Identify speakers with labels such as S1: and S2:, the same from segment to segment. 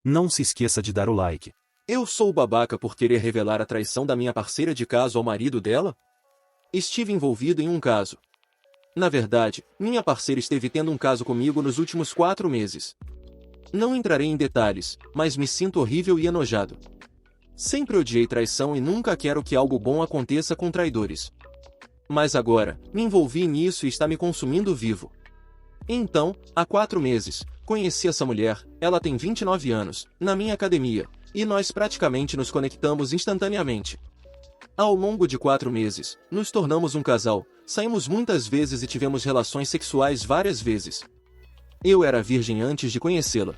S1: Não se esqueça de dar o like.
S2: Eu sou o babaca por querer revelar a traição da minha parceira de caso ao marido dela? Estive envolvido em um caso. Na verdade, minha parceira esteve tendo um caso comigo nos últimos 4 meses. Não entrarei em detalhes, mas me sinto horrível e enojado. Sempre odiei traição e nunca quero que algo bom aconteça com traidores. Mas agora, me envolvi nisso e está me consumindo vivo. Então, há 4 meses, conheci essa mulher, ela tem 29 anos, na minha academia, e nós praticamente nos conectamos instantaneamente. Ao longo de 4 meses, nos tornamos um casal, saímos muitas vezes e tivemos relações sexuais várias vezes. Eu era virgem antes de conhecê-la.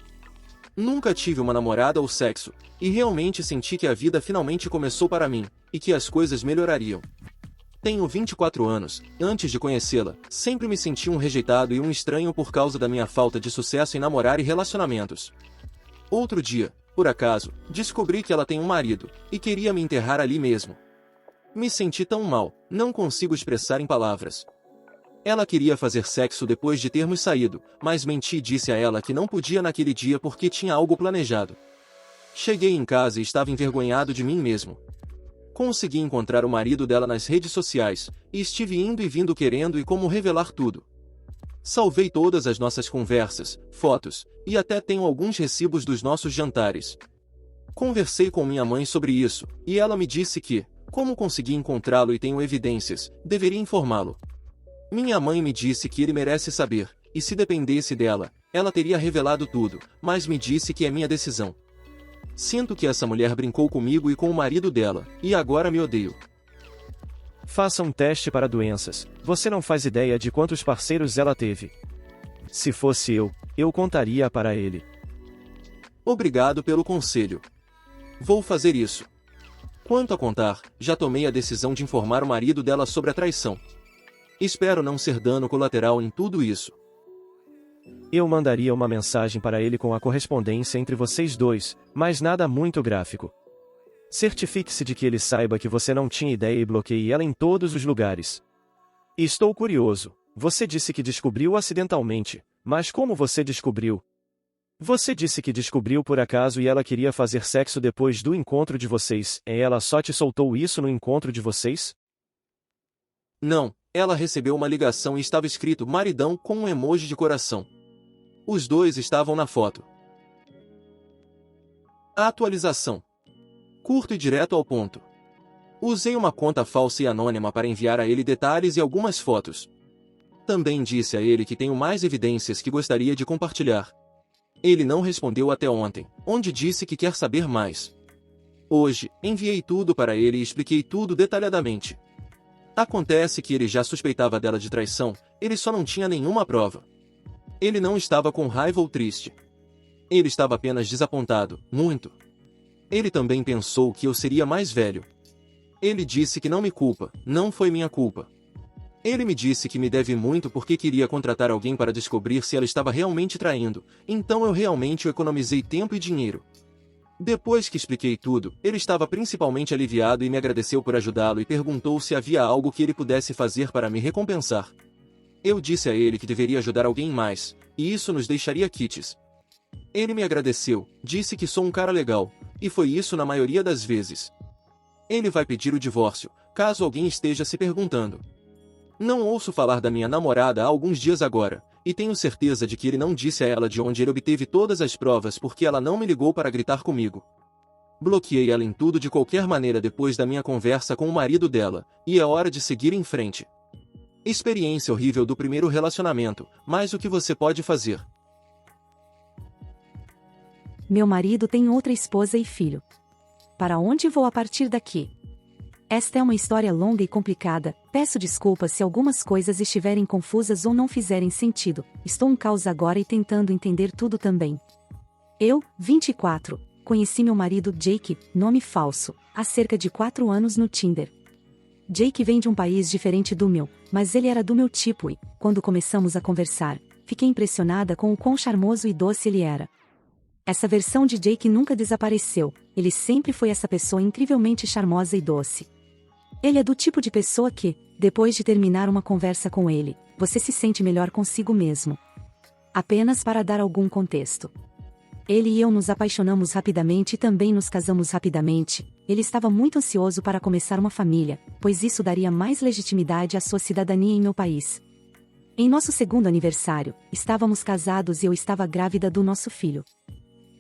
S2: Nunca tive uma namorada ou sexo, e realmente senti que a vida finalmente começou para mim, e que as coisas melhorariam. Tenho 24 anos, e antes de conhecê-la, sempre me senti um rejeitado e um estranho por causa da minha falta de sucesso em namorar e relacionamentos. Outro dia, por acaso, descobri que ela tem um marido, e queria me enterrar ali mesmo. Me senti tão mal, não consigo expressar em palavras. Ela queria fazer sexo depois de termos saído, mas menti e disse a ela que não podia naquele dia porque tinha algo planejado. Cheguei em casa e estava envergonhado de mim mesmo. Consegui encontrar o marido dela nas redes sociais, e estive indo e vindo querendo e como revelar tudo. Salvei todas as nossas conversas, fotos, e até tenho alguns recibos dos nossos jantares. Conversei com minha mãe sobre isso, e ela me disse que, como consegui encontrá-lo e tenho evidências, deveria informá-lo. Minha mãe me disse que ele merece saber, e se dependesse dela, ela teria revelado tudo, mas me disse que é minha decisão. Sinto que essa mulher brincou comigo e com o marido dela, e agora me odeio.
S3: Faça um teste para doenças. Você não faz ideia de quantos parceiros ela teve. Se fosse eu contaria para ele.
S2: Obrigado pelo conselho. Vou fazer isso. Quanto a contar, já tomei a decisão de informar o marido dela sobre a traição. Espero não ser dano colateral em tudo isso.
S3: Eu mandaria uma mensagem para ele com a correspondência entre vocês dois, mas nada muito gráfico. Certifique-se de que ele saiba que você não tinha ideia e bloqueie ela em todos os lugares. Estou curioso. Você disse que descobriu acidentalmente, mas como você descobriu? Você disse que descobriu por acaso e ela queria fazer sexo depois do encontro de vocês, e ela só te soltou isso no encontro de vocês?
S2: Não, ela recebeu uma ligação e estava escrito maridão com um emoji de coração. Os dois estavam na foto. A atualização. Curto e direto ao ponto. Usei uma conta falsa e anônima para enviar a ele detalhes e algumas fotos. Também disse a ele que tenho mais evidências que gostaria de compartilhar. Ele não respondeu até ontem, onde disse que quer saber mais. Hoje, enviei tudo para ele e expliquei tudo detalhadamente. Acontece que ele já suspeitava dela de traição, ele só não tinha nenhuma prova. Ele não estava com raiva ou triste. Ele estava apenas desapontado, muito. Ele também pensou que eu seria mais velho. Ele disse que não me culpa, não foi minha culpa. Ele me disse que me deve muito porque queria contratar alguém para descobrir se ela estava realmente traindo, então eu realmente economizei tempo e dinheiro. Depois que expliquei tudo, ele estava principalmente aliviado e me agradeceu por ajudá-lo e perguntou se havia algo que ele pudesse fazer para me recompensar. Eu disse a ele que deveria ajudar alguém mais, e isso nos deixaria quites. Ele me agradeceu, disse que sou um cara legal, e foi isso na maioria das vezes. Ele vai pedir o divórcio, caso alguém esteja se perguntando. Não ouço falar da minha namorada há alguns dias agora, e tenho certeza de que ele não disse a ela de onde ele obteve todas as provas porque ela não me ligou para gritar comigo. Bloqueei ela em tudo de qualquer maneira depois da minha conversa com o marido dela, e é hora de seguir em frente. Experiência horrível do primeiro relacionamento, mas o que você pode fazer?
S4: Meu marido tem outra esposa e filho. Para onde vou a partir daqui? Esta é uma história longa e complicada, peço desculpas se algumas coisas estiverem confusas ou não fizerem sentido, estou um caos agora e tentando entender tudo também. Eu, 24, conheci meu marido Jake, nome falso, há cerca de 4 anos no Tinder. Jake vem de um país diferente do meu, mas ele era do meu tipo e, quando começamos a conversar, fiquei impressionada com o quão charmoso e doce ele era. Essa versão de Jake nunca desapareceu, ele sempre foi essa pessoa incrivelmente charmosa e doce. Ele é do tipo de pessoa que, depois de terminar uma conversa com ele, você se sente melhor consigo mesmo. Apenas para dar algum contexto. Ele e eu nos apaixonamos rapidamente e também nos casamos rapidamente. Ele estava muito ansioso para começar uma família, pois isso daria mais legitimidade à sua cidadania em meu país. Em nosso segundo aniversário, estávamos casados e eu estava grávida do nosso filho.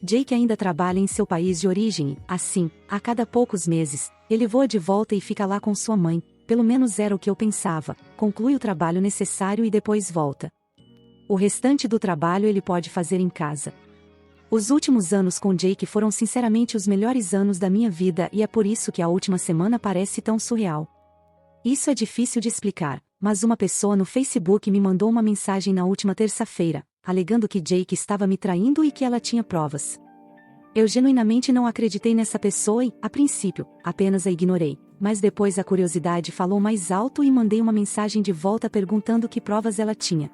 S4: Jake ainda trabalha em seu país de origem, assim, a cada poucos meses, ele voa de volta e fica lá com sua mãe, pelo menos era o que eu pensava, conclui o trabalho necessário e depois volta. O restante do trabalho ele pode fazer em casa. Os últimos anos com Jake foram sinceramente os melhores anos da minha vida e é por isso que a última semana parece tão surreal. Isso é difícil de explicar, mas uma pessoa no Facebook me mandou uma mensagem na última terça-feira, alegando que Jake estava me traindo e que ela tinha provas. Eu genuinamente não acreditei nessa pessoa e, a princípio, apenas a ignorei, mas depois a curiosidade falou mais alto e mandei uma mensagem de volta perguntando que provas ela tinha.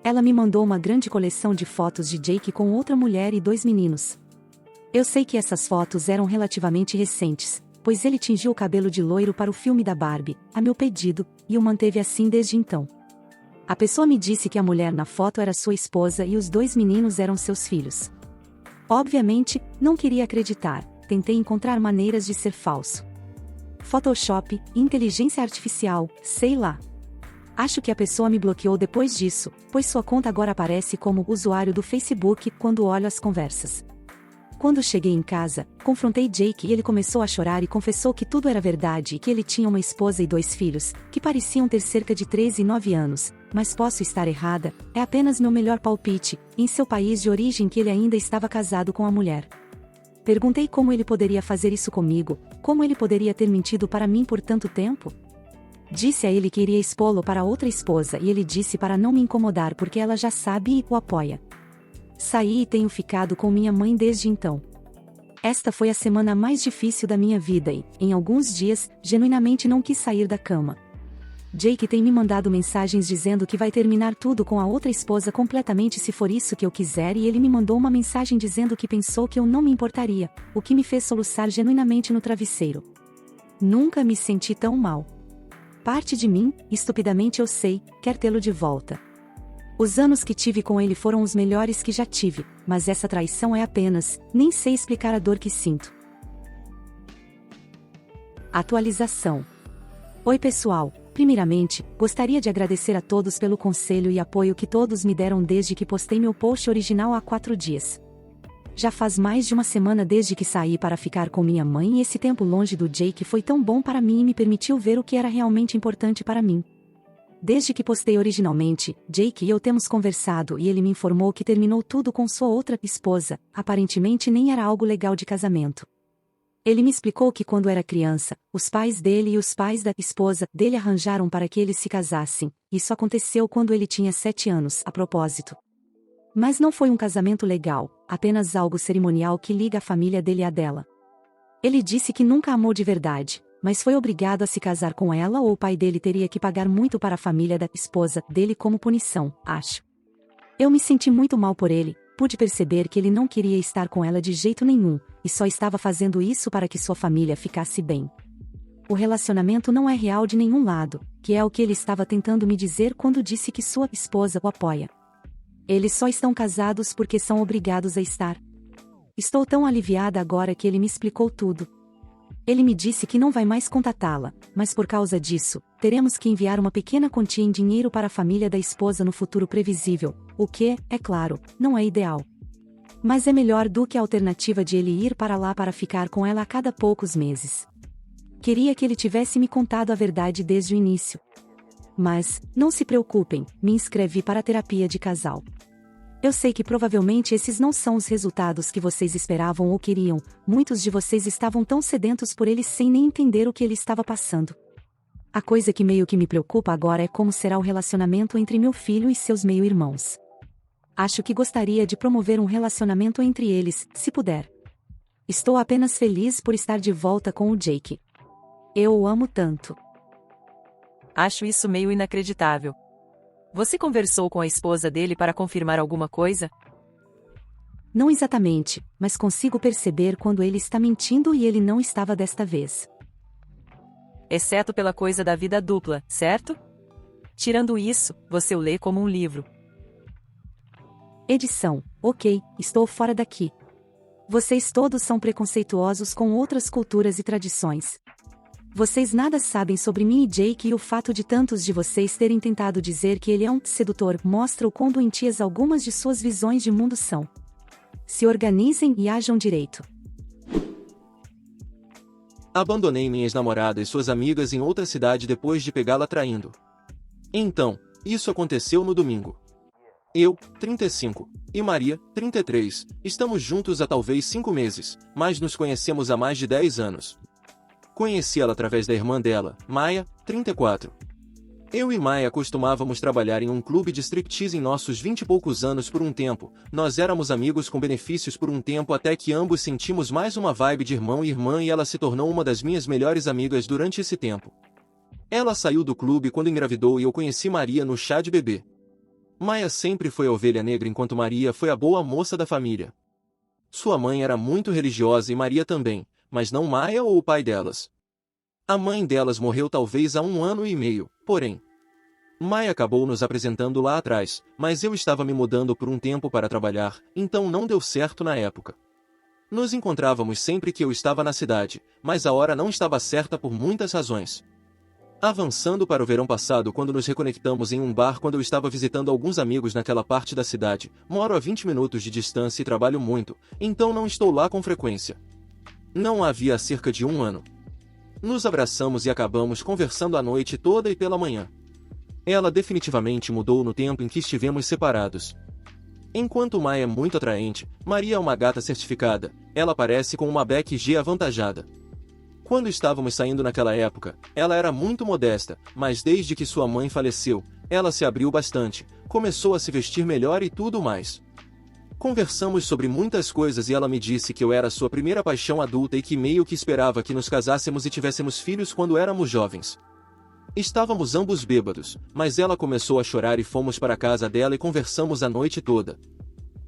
S4: Ela me mandou uma grande coleção de fotos de Jake com outra mulher e 2 meninos. Eu sei que essas fotos eram relativamente recentes, pois ele tingiu o cabelo de loiro para o filme da Barbie, a meu pedido, e o manteve assim desde então. A pessoa me disse que a mulher na foto era sua esposa e os 2 meninos eram seus filhos. Obviamente, não queria acreditar, tentei encontrar maneiras de ser falso. Photoshop, inteligência artificial, sei lá. Acho que a pessoa me bloqueou depois disso, pois sua conta agora aparece como usuário do Facebook quando olho as conversas. Quando cheguei em casa, confrontei Jake e ele começou a chorar e confessou que tudo era verdade e que ele tinha uma esposa e 2 filhos, que pareciam ter cerca de 13 e 9 anos, mas posso estar errada, é apenas meu melhor palpite, em seu país de origem que ele ainda estava casado com a mulher. Perguntei como ele poderia fazer isso comigo, como ele poderia ter mentido para mim por tanto tempo? Disse a ele que iria expô-lo para outra esposa e ele disse para não me incomodar porque ela já sabe e o apoia. Saí e tenho ficado com minha mãe desde então. Esta foi a semana mais difícil da minha vida e, em alguns dias, genuinamente não quis sair da cama. Jake tem me mandado mensagens dizendo que vai terminar tudo com a outra esposa completamente se for isso que eu quiser e ele me mandou uma mensagem dizendo que pensou que eu não me importaria, o que me fez soluçar genuinamente no travesseiro. Nunca me senti tão mal. Parte de mim, estupidamente eu sei, quer tê-lo de volta. Os anos que tive com ele foram os melhores que já tive, mas essa traição é apenas, nem sei explicar a dor que sinto. Atualização. Oi pessoal, primeiramente, gostaria de agradecer a todos pelo conselho e apoio que todos me deram desde que postei meu post original há 4 dias. Já faz mais de uma semana desde que saí para ficar com minha mãe e esse tempo longe do Jake foi tão bom para mim e me permitiu ver o que era realmente importante para mim. Desde que postei originalmente, Jake e eu temos conversado e ele me informou que terminou tudo com sua outra esposa, aparentemente nem era algo legal de casamento. Ele me explicou que quando era criança, os pais dele e os pais da esposa dele arranjaram para que eles se casassem, isso aconteceu quando ele tinha 7 anos, a propósito. Mas não foi um casamento legal, apenas algo cerimonial que liga a família dele à dela. Ele disse que nunca amou de verdade, mas foi obrigado a se casar com ela ou o pai dele teria que pagar muito para a família da esposa dele como punição, acho. Eu me senti muito mal por ele, pude perceber que ele não queria estar com ela de jeito nenhum, e só estava fazendo isso para que sua família ficasse bem. O relacionamento não é real de nenhum lado, que é o que ele estava tentando me dizer quando disse que sua esposa o apoia. Eles só estão casados porque são obrigados a estar. Estou tão aliviada agora que ele me explicou tudo. Ele me disse que não vai mais contatá-la, mas por causa disso, teremos que enviar uma pequena quantia em dinheiro para a família da esposa no futuro previsível, o que, é claro, não é ideal. Mas é melhor do que a alternativa de ele ir para lá para ficar com ela a cada poucos meses. Queria que ele tivesse me contado a verdade desde o início. Mas, não se preocupem, me inscrevi para a terapia de casal. Eu sei que provavelmente esses não são os resultados que vocês esperavam ou queriam, muitos de vocês estavam tão sedentos por ele sem nem entender o que ele estava passando. A coisa que meio que me preocupa agora é como será o relacionamento entre meu filho e seus meio-irmãos. Acho que gostaria de promover um relacionamento entre eles, se puder. Estou apenas feliz por estar de volta com o Jake. Eu o amo tanto.
S5: Acho isso meio inacreditável. Você conversou com a esposa dele para confirmar alguma coisa?
S4: Não exatamente, mas consigo perceber quando ele está mentindo e ele não estava desta vez.
S5: Exceto pela coisa da vida dupla, certo? Tirando isso, você o lê como um livro.
S4: Edição: ok, estou fora daqui. Vocês todos são preconceituosos com outras culturas e tradições. Vocês nada sabem sobre mim e Jake, e o fato de tantos de vocês terem tentado dizer que ele é um sedutor mostra o quão doentias algumas de suas visões de mundo são. Se organizem e ajam direito.
S2: Abandonei minha ex-namorada e suas amigas em outra cidade depois de pegá-la traindo. Então, isso aconteceu no domingo. Eu, 35, e Maria, 33, estamos juntos há talvez 5 meses, mas nos conhecemos há mais de 10 anos. Conheci ela através da irmã dela, Maia, 34. Eu e Maia costumávamos trabalhar em um clube de striptease em nossos 20 e poucos anos por um tempo. Nós éramos amigos com benefícios por um tempo até que ambos sentimos mais uma vibe de irmão e irmã, e ela se tornou uma das minhas melhores amigas durante esse tempo. Ela saiu do clube quando engravidou e eu conheci Maria no chá de bebê. Maia sempre foi a ovelha negra enquanto Maria foi a boa moça da família. Sua mãe era muito religiosa e Maria também, mas não Maia ou o pai delas. A mãe delas morreu talvez há 1 ano e meio, porém. Maia acabou nos apresentando lá atrás, mas eu estava me mudando por um tempo para trabalhar, então não deu certo na época. Nos encontrávamos sempre que eu estava na cidade, mas a hora não estava certa por muitas razões. Avançando para o verão passado, quando nos reconectamos em um bar quando eu estava visitando alguns amigos naquela parte da cidade, moro a 20 minutos de distância e trabalho muito, então não estou lá com frequência. Não havia cerca de 1 ano. Nos abraçamos e acabamos conversando a noite toda e pela manhã. Ela definitivamente mudou no tempo em que estivemos separados. Enquanto Maia é muito atraente, Maria é uma gata certificada, ela parece com uma BG avantajada. Quando estávamos saindo naquela época, ela era muito modesta, mas desde que sua mãe faleceu, ela se abriu bastante, começou a se vestir melhor e tudo mais. Conversamos sobre muitas coisas e ela me disse que eu era sua primeira paixão adulta e que meio que esperava que nos casássemos e tivéssemos filhos quando éramos jovens. Estávamos ambos bêbados, mas ela começou a chorar e fomos para a casa dela e conversamos a noite toda.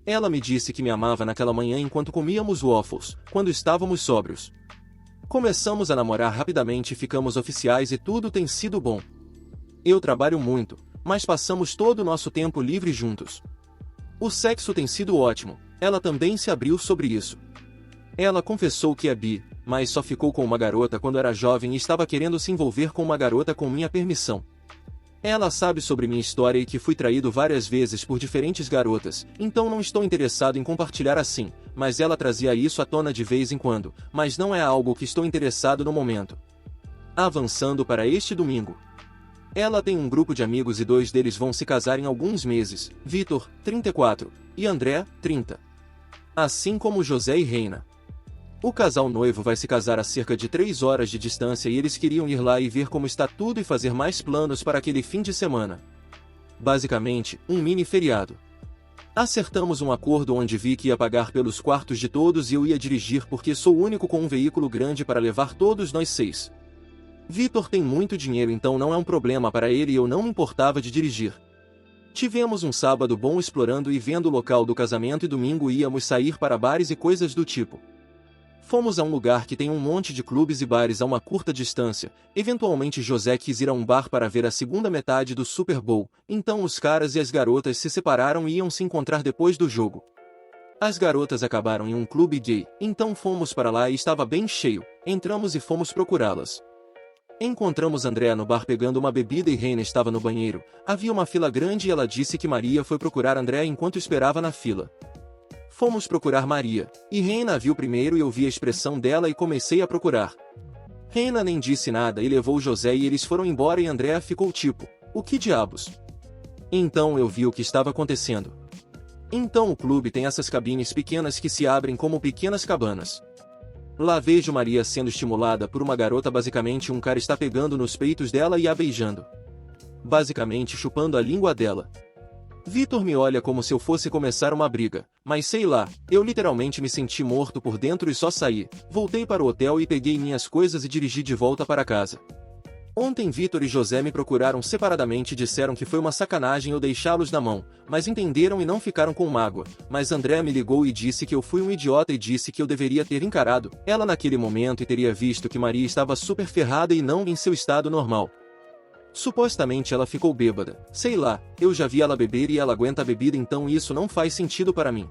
S2: Ela me disse que me amava naquela manhã enquanto comíamos waffles, quando estávamos sóbrios. Começamos a namorar rapidamente e ficamos oficiais e tudo tem sido bom. Eu trabalho muito, mas passamos todo o nosso tempo livre juntos. O sexo tem sido ótimo, ela também se abriu sobre isso. Ela confessou que é bi, mas só ficou com uma garota quando era jovem e estava querendo se envolver com uma garota com minha permissão. Ela sabe sobre minha história e que fui traído várias vezes por diferentes garotas, então não estou interessado em compartilhar assim, mas ela trazia isso à tona de vez em quando, mas não é algo que estou interessado no momento. Avançando para este domingo. Ela tem um grupo de amigos e 2 deles vão se casar em alguns meses, Vitor, 34, e André, 30. Assim como José e Reina. O casal noivo vai se casar a cerca de 3 horas de distância e eles queriam ir lá e ver como está tudo e fazer mais planos para aquele fim de semana. Basicamente, um mini feriado. Acertamos um acordo onde vi que ia pagar pelos quartos de todos e eu ia dirigir porque sou o único com um veículo grande para levar todos nós 6. Vitor tem muito dinheiro, então não é um problema para ele e eu não me importava de dirigir. Tivemos um sábado bom explorando e vendo o local do casamento e domingo íamos sair para bares e coisas do tipo. Fomos a um lugar que tem um monte de clubes e bares a uma curta distância. Eventualmente José quis ir a um bar para ver a segunda metade do Super Bowl, então os caras e as garotas se separaram e iam se encontrar depois do jogo. As garotas acabaram em um clube gay, então fomos para lá e estava bem cheio, entramos e fomos procurá-las. Encontramos Andréa no bar pegando uma bebida e Reina estava no banheiro, havia uma fila grande e ela disse que Maria foi procurar Andréa enquanto esperava na fila. Fomos procurar Maria, e Reina a viu primeiro e eu vi a expressão dela e comecei a procurar. Reina nem disse nada e levou José e eles foram embora e Andréa ficou tipo, o que diabos? Então eu vi o que estava acontecendo. Então o clube tem essas cabines pequenas que se abrem como pequenas cabanas. Lá vejo Maria sendo estimulada por uma garota, basicamente um cara está pegando nos peitos dela e a beijando. Basicamente chupando a língua dela. Vitor me olha como se eu fosse começar uma briga, mas sei lá, eu literalmente me senti morto por dentro e só saí, voltei para o hotel e peguei minhas coisas e dirigi de volta para casa. Ontem Vitor e José me procuraram separadamente e disseram que foi uma sacanagem eu deixá-los na mão, mas entenderam e não ficaram com mágoa, mas André me ligou e disse que eu fui um idiota e disse que eu deveria ter encarado ela naquele momento e teria visto que Maria estava super ferrada e não em seu estado normal. Supostamente ela ficou bêbada. Sei lá, eu já vi ela beber e ela aguenta a bebida, então isso não faz sentido para mim.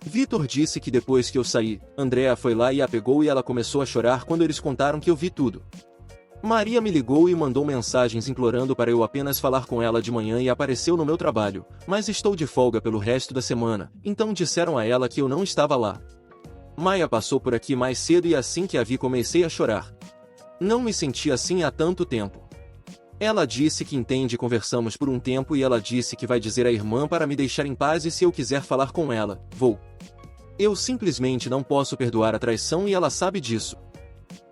S2: Vitor disse que depois que eu saí, Andrea foi lá e a pegou e ela começou a chorar quando eles contaram que eu vi tudo. Maria me ligou e mandou mensagens implorando para eu apenas falar com ela de manhã e apareceu no meu trabalho, mas estou de folga pelo resto da semana, então disseram a ela que eu não estava lá. Maia passou por aqui mais cedo e assim que a vi comecei a chorar. Não me senti assim há tanto tempo. Ela disse que entende e conversamos por um tempo e ela disse que vai dizer à irmã para me deixar em paz e se eu quiser falar com ela, vou. Eu simplesmente não posso perdoar a traição e ela sabe disso.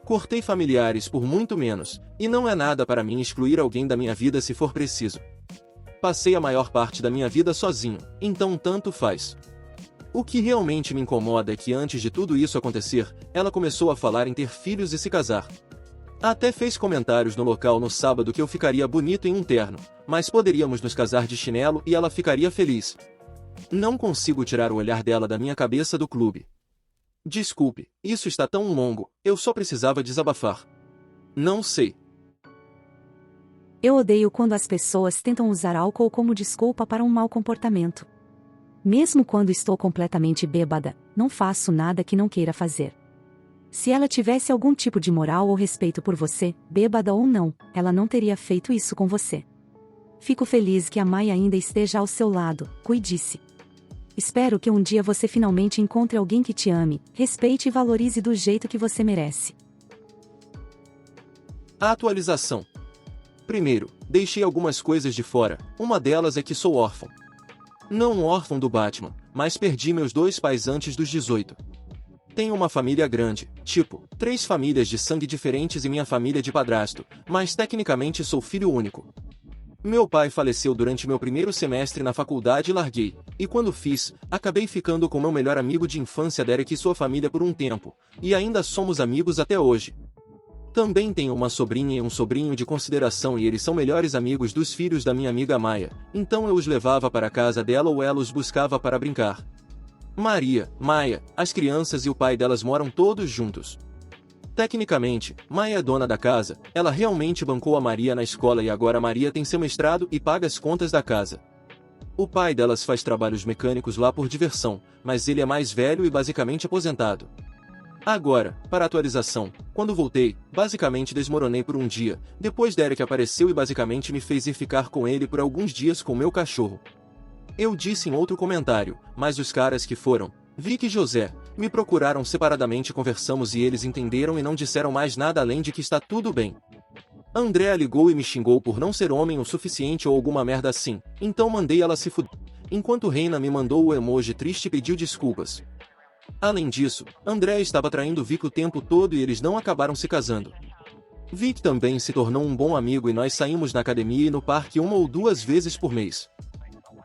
S2: Cortei familiares por muito menos, e não é nada para mim excluir alguém da minha vida se for preciso. Passei a maior parte da minha vida sozinho, então tanto faz. O que realmente me incomoda é que antes de tudo isso acontecer, ela começou a falar em ter filhos e se casar. Até fez comentários no local no sábado que eu ficaria bonito em um terno, mas poderíamos nos casar de chinelo e ela ficaria feliz. Não consigo tirar o olhar dela da minha cabeça do clube. Desculpe, isso está tão longo, eu só precisava desabafar. Não sei.
S4: Eu odeio quando as pessoas tentam usar álcool como desculpa para um mau comportamento. Mesmo quando estou completamente bêbada, não faço nada que não queira fazer. Se ela tivesse algum tipo de moral ou respeito por você, bêbada ou não, ela não teria feito isso com você. Fico feliz que a Maia ainda esteja ao seu lado, cuide-se. Espero que um dia você finalmente encontre alguém que te ame, respeite e valorize do jeito que você merece.
S2: A atualização. Primeiro, deixei algumas coisas de fora, uma delas é que sou órfão. Não órfão do Batman, mas perdi meus 2 pais antes dos 18. Tenho uma família grande, tipo, 3 famílias de sangue diferentes e minha família de padrasto, mas tecnicamente sou filho único. Meu pai faleceu durante meu primeiro semestre na faculdade e larguei, e quando fiz, acabei ficando com meu melhor amigo de infância Derek e sua família por um tempo, e ainda somos amigos até hoje. Também tenho uma sobrinha e um sobrinho de consideração e eles são melhores amigos dos filhos da minha amiga Maia, então eu os levava para a casa dela ou ela os buscava para brincar. Maria, Maia, as crianças e o pai delas moram todos juntos. Tecnicamente, Maia é dona da casa, ela realmente bancou a Maria na escola e agora a Maria tem seu mestrado e paga as contas da casa. O pai delas faz trabalhos mecânicos lá por diversão, mas ele é mais velho e basicamente aposentado. Agora, para a atualização, quando voltei, basicamente desmoronei por um dia, depois Derek apareceu e basicamente me fez ir ficar com ele por alguns dias com meu cachorro. Eu disse em outro comentário, mas os caras que foram, Vic e José, me procuraram separadamente, conversamos e eles entenderam e não disseram mais nada além de que está tudo bem. Andrea ligou e me xingou por não ser homem o suficiente ou alguma merda assim, então mandei ela se fuder. Enquanto Reina me mandou o emoji triste e pediu desculpas. Além disso, Andrea estava traindo Vic o tempo todo e eles não acabaram se casando. Vic também se tornou um bom amigo e nós saímos na academia e no parque 1 ou 2 vezes por mês.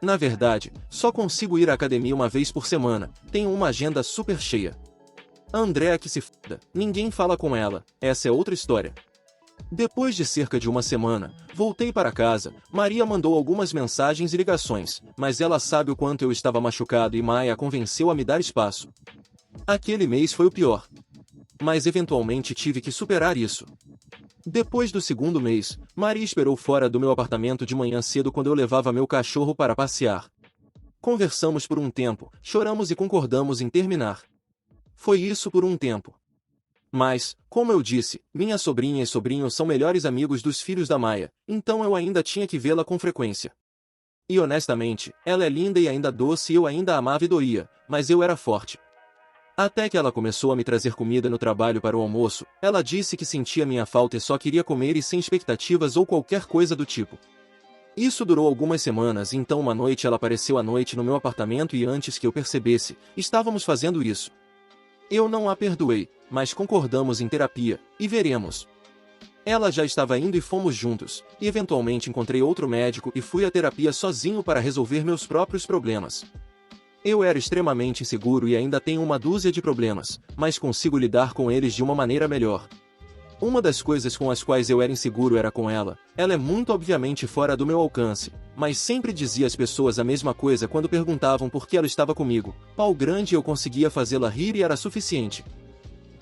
S2: Na verdade, só consigo ir à academia uma vez por semana, tenho uma agenda super cheia. Andrea que se foda, ninguém fala com ela, essa é outra história. Depois de cerca de uma semana, voltei para casa, Maria mandou algumas mensagens e ligações, mas ela sabe o quanto eu estava machucado e Maia a convenceu a me dar espaço. Aquele mês foi o pior. Mas eventualmente tive que superar isso. Depois do 2º mês, Maria esperou fora do meu apartamento de manhã cedo quando eu levava meu cachorro para passear. Conversamos por um tempo, choramos e concordamos em terminar. Foi isso por um tempo. Mas, como eu disse, minha sobrinha e sobrinho são melhores amigos dos filhos da Maia, então eu ainda tinha que vê-la com frequência. E honestamente, ela é linda e ainda doce e eu ainda a amava e doía, mas eu era forte. Até que ela começou a me trazer comida no trabalho para o almoço, ela disse que sentia minha falta e só queria comer e sem expectativas ou qualquer coisa do tipo. Isso durou algumas semanas e então uma noite ela apareceu à noite no meu apartamento e antes que eu percebesse, estávamos fazendo isso. Eu não a perdoei, mas concordamos em terapia, e veremos. Ela já estava indo e fomos juntos, e eventualmente encontrei outro médico e fui à terapia sozinho para resolver meus próprios problemas. Eu era extremamente inseguro e ainda tenho uma dúzia de problemas, mas consigo lidar com eles de uma maneira melhor. Uma das coisas com as quais eu era inseguro era com ela. Ela é muito obviamente fora do meu alcance, mas sempre dizia às pessoas a mesma coisa quando perguntavam por que ela estava comigo. Pau grande, eu conseguia fazê-la rir e era suficiente.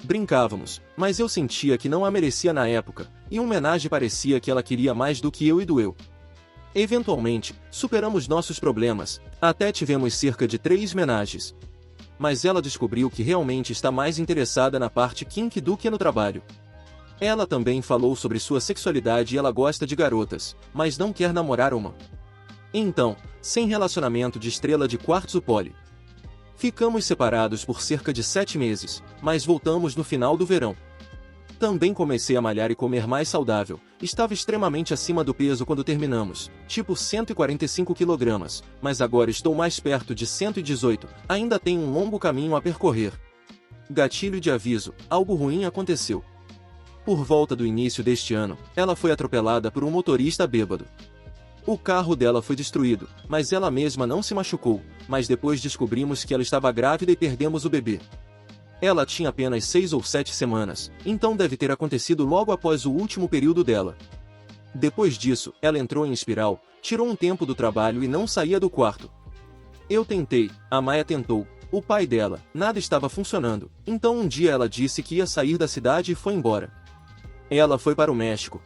S2: Brincávamos, mas eu sentia que não a merecia na época, e um homenagem parecia que ela queria mais do que eu e doeu. Eventualmente, superamos nossos problemas, até tivemos cerca de 3 homenagens. Mas ela descobriu que realmente está mais interessada na parte kink do que no trabalho. Ela também falou sobre sua sexualidade e ela gosta de garotas, mas não quer namorar uma. Então, sem relacionamento de estrela de quartzo poli. Ficamos separados por cerca de 7 meses, mas voltamos no final do verão. Também comecei a malhar e comer mais saudável, estava extremamente acima do peso quando terminamos, tipo 145 kg, mas agora estou mais perto de 118, ainda tenho um longo caminho a percorrer. Gatilho de aviso, algo ruim aconteceu. Por volta do início deste ano, ela foi atropelada por um motorista bêbado. O carro dela foi destruído, mas ela mesma não se machucou, mas depois descobrimos que ela estava grávida e perdemos o bebê. Ela tinha apenas 6 ou 7 semanas, então deve ter acontecido logo após o último período dela. Depois disso, ela entrou em espiral, tirou um tempo do trabalho e não saía do quarto. Eu tentei, a Maia tentou, o pai dela, nada estava funcionando, então um dia ela disse que ia sair da cidade e foi embora. Ela foi para o México.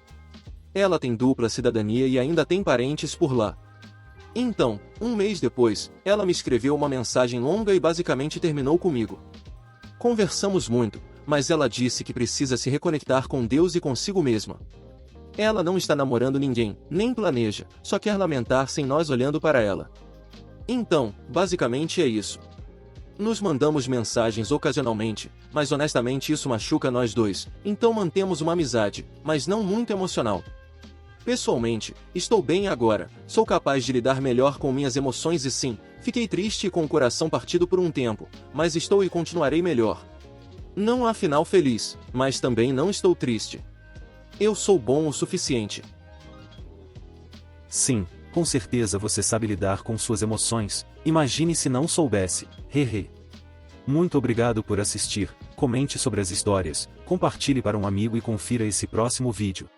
S2: Ela tem dupla cidadania e ainda tem parentes por lá. Então, um mês depois, ela me escreveu uma mensagem longa e basicamente terminou comigo. Conversamos muito, mas ela disse que precisa se reconectar com Deus e consigo mesma. Ela não está namorando ninguém, nem planeja, só quer lamentar sem nós olhando para ela. Então, basicamente é isso. Nos mandamos mensagens ocasionalmente, mas honestamente isso machuca nós dois, então mantemos uma amizade, mas não muito emocional. Pessoalmente, estou bem agora, sou capaz de lidar melhor com minhas emoções e sim, fiquei triste e com o coração partido por um tempo, mas estou e continuarei melhor. Não há final feliz, mas também não estou triste. Eu sou bom o suficiente.
S1: Sim, com certeza você sabe lidar com suas emoções, imagine se não soubesse, hehe. Muito obrigado por assistir, comente sobre as histórias, compartilhe para um amigo e confira esse próximo vídeo.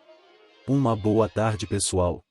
S1: Uma boa tarde pessoal.